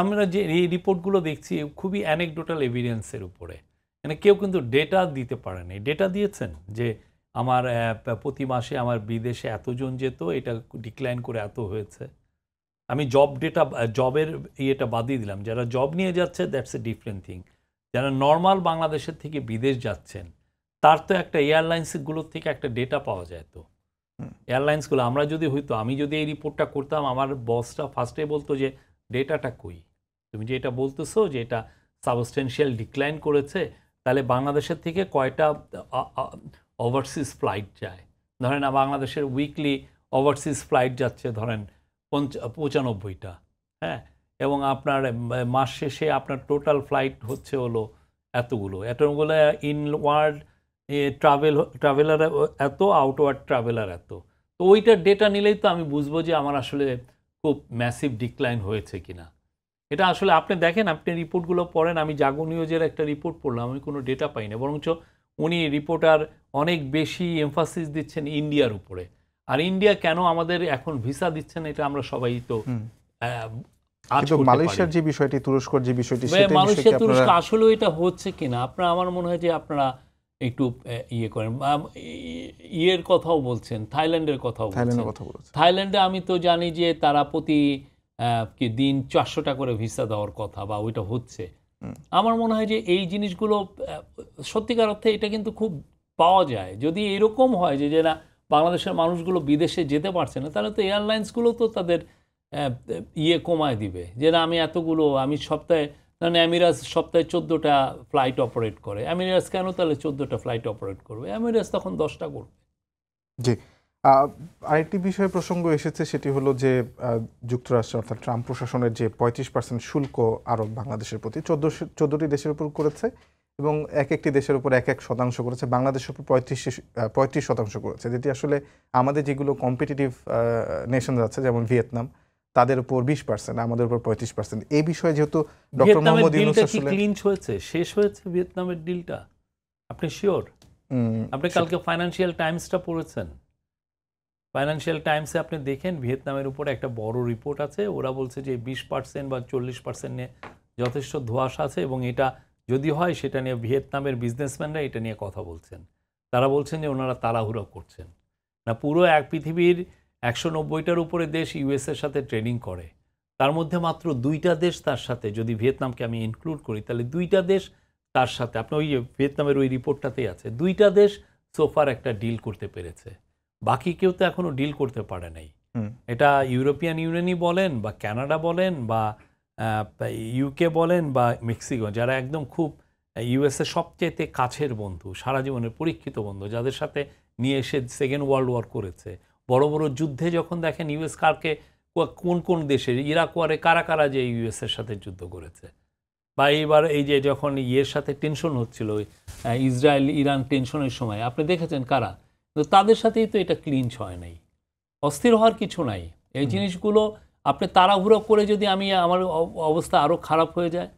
আমরা যে এই রিপোর্টগুলো দেখছি খুবই অ্যানেকডোটাল এভিডেন্সের উপরে, মানে কেউ কিন্তু ডেটা দিতে পারেনি। ডেটা দিয়েছেন যে আমার প্রতি মাসে আমার বিদেশে এতজন যেত, এটা ডিক্লাইন করে এত হয়েছে। আমি জব ডেটা, জবের ইয়েটা বাদই দিলাম। যারা জব নিয়ে যাচ্ছে দ্যাটস এ ডিফারেন্ট থিং। যারা নর্মাল বাংলাদেশের থেকে বিদেশ যাচ্ছেন তার তো একটা এয়ারলাইন্সগুলোর থেকে একটা ডেটা পাওয়া যায়। তো এয়ারলাইন্সগুলো আমরা যদি হইতো, আমি যদি এই রিপোর্টটা করতাম, আমার বসটা ফার্স্টে বলতো যে ডেটাটা কই, তুমি যে এটা বলতেছো যে এটা সাবস্টেন্সিয়াল ডিক্লাইন করেছে, তাহলে বাংলাদেশের থেকে কয়টা ওভারসিজ ফ্লাইট যায়। ধরেন বাংলাদেশের উইকলি ওভারসিজ ফ্লাইট যাচ্ছে ধরেন 95টা, হ্যাঁ, এবং আপনার মাস শেষে আপনার টোটাল ফ্লাইট হচ্ছে হলো এতগুলো ইনওয়ার্ড ট্রাভেলার এত, আউটওয়ার্ড ট্রাভেলার এত। তো ওইটার ডেটা নিলেই তো আমি বুঝবো যে আমার আসলে খুব ম্যাসিভ ডিক্লাইন হয়েছে কিনা। এটা আসলে আপনি দেখেন, আপনি রিপোর্টগুলো পড়েন। আমি জাগো নিউজের একটা রিপোর্ট পড়লাম, আমি কোনো ডেটা পাই না, বরঞ্চ উনি রিপোর্টার অনেক বেশি এমফাসিস দিচ্ছেন ইন্ডিয়ার উপরে। আর ইন্ডিয়া কেন আমাদের এখন ভিসা দিচ্ছেন এটা আমরা সবাই তো মালয়েশিয়ার যে বিষয়টি, তুরস্কর যে বিষয়টি, মালয়েশিয়া তুরস্ক আসলে এটা হচ্ছে কিনা আপনারা, আমার মনে হয় যে আপনারা একটু ইয়ে করেন। ইয়ের কথাও বলছেন, থাইল্যান্ডের কথাও বলছেন। থাইল্যান্ডে আমি তো জানি যে তারা প্রতি কি দিন 400 টাকা করে ভিসা দেওয়ার কথা, বা ওইটা হচ্ছে। আমার মনে হয় যে এই জিনিসগুলো সত্যিকার অর্থে এটা কিন্তু খুব পাওয়া যায়। যদি এরকম হয় যে না বাংলাদেশের মানুষগুলো বিদেশে যেতে পারছে না, তাহলে তো এয়ারলাইন্সগুলো তো তাদের ইয়ে কমায় দিবে যে না আমি এতগুলো, আমি সপ্তাহে, কারণ এমিরাস সপ্তাহে 14টা ফ্লাইট অপারেট করে। এমিরাস কেন তাহলে 14টা ফ্লাইট অপারেট করবে? এমিরাস তখন 10টা করবে। জি, আরেকটি বিষয় প্রসঙ্গ এসেছে, সেটি হলো যে যুক্তরাষ্ট্র অর্থাৎ ট্রাম্প প্রশাসনের যে 35% শুল্ক আরোপ বাংলাদেশের প্রতি 14টি দেশের উপর করেছে, এবং এক একটি দেশের উপর 1% করেছে। বাংলাদেশের উপর 35% করেছে, যেটি আসলে আমাদের যেগুলো কম্পিটিটিভ নেশন আছে যেমন ভিয়েতনাম, তাদের উপর 20%, আমাদের উপর 35%। এই বিষয়ে যেহেতু ডক্টর মোহাম্মদ ইউনূস আসলে ক্লিঞ্চ হয়েছে, শেষ হয়েছে ভিয়েতনামের ডিলটা, আপনি শিওর? আপনি কালকে ফাইন্যান্সিয়াল টাইমসটা পড়েছেন? ফাইন্যান্সিয়াল টাইমসে আপনি দেখেন ভিয়েতনামের উপরে একটা বড় রিপোর্ট আছে। ওরা বলছে যে 20% বা 40% নিয়ে যথেষ্ট ধোঁয়াশা আছে, এবং এটা যদি হয় সেটা নিয়ে ভিয়েতনামের বিজনেসম্যানরা এটা নিয়ে কথা বলছেন। তারা বলছেন যে ওনারা তাড়াহুড়ো করছেন না। পুরো পৃথিবীর 190টার উপরে দেশ ইউএসের সাথে ট্রেডিং করে, তার মধ্যে মাত্র 2টা দেশ তার সাথে, যদি ভিয়েতনামকে আমি ইনক্লুড করি তাহলে 2টা দেশ তার সাথে, আপনি ওই ভিয়েতনামের ওই রিপোর্টটাতেই আছে, 2টা দেশ সোফার একটা ডিল করতে পেরেছে। বাকি কেউ তো এখনো ডিল করতে পারে নাই। এটা ইউরোপিয়ান ইউনিয়নই বলেন বা কানাডা বলেন বা ইউকে বলেন বা মেক্সিকো, যারা একদম খুব ইউএসএ সবচেয়ে কাছের বন্ধু, সারা জীবনের পরীক্ষিত বন্ধু, যাদের সাথে নিয়ে এসে সেকেন্ড ওয়ার্ল্ড ওয়ার করেছে। বড় বড় যুদ্ধে যখন দেখেন ইউএস কারকে, কোন কোন দেশের, ইরাক ওয়ারে কারা কারা যে ইউএসের সাথে যুদ্ধ করেছে, বা এইবার এই যে যখন ইয়ের সাথে টেনশন হচ্ছিল, ইসরায়েল ইরান টেনশনের সময় আপনি দেখেছেন কারা, তো তাদের সাথেই তো এটা ক্লিঞ্চ হয় নাই। অস্থির হওয়ার কিছু নাই। এই জিনিসগুলো আপনি তাড়াহুড়ো করে যদি আমার অবস্থা আরো খারাপ হয়ে যায়,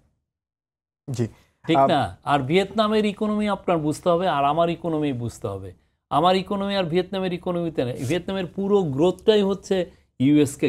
জি ঠিক না? আর ভিয়েতনামের ইকোনমি আপনার বুঝতে হবে, আর আমার ইকোনমি বুঝতে হবে। আমার ইকোনমি আর ভিয়েতনামের ইকোনমিতে নেই। ভিয়েতনামের পুরো গ্রোথটাই হচ্ছে ইউএসকে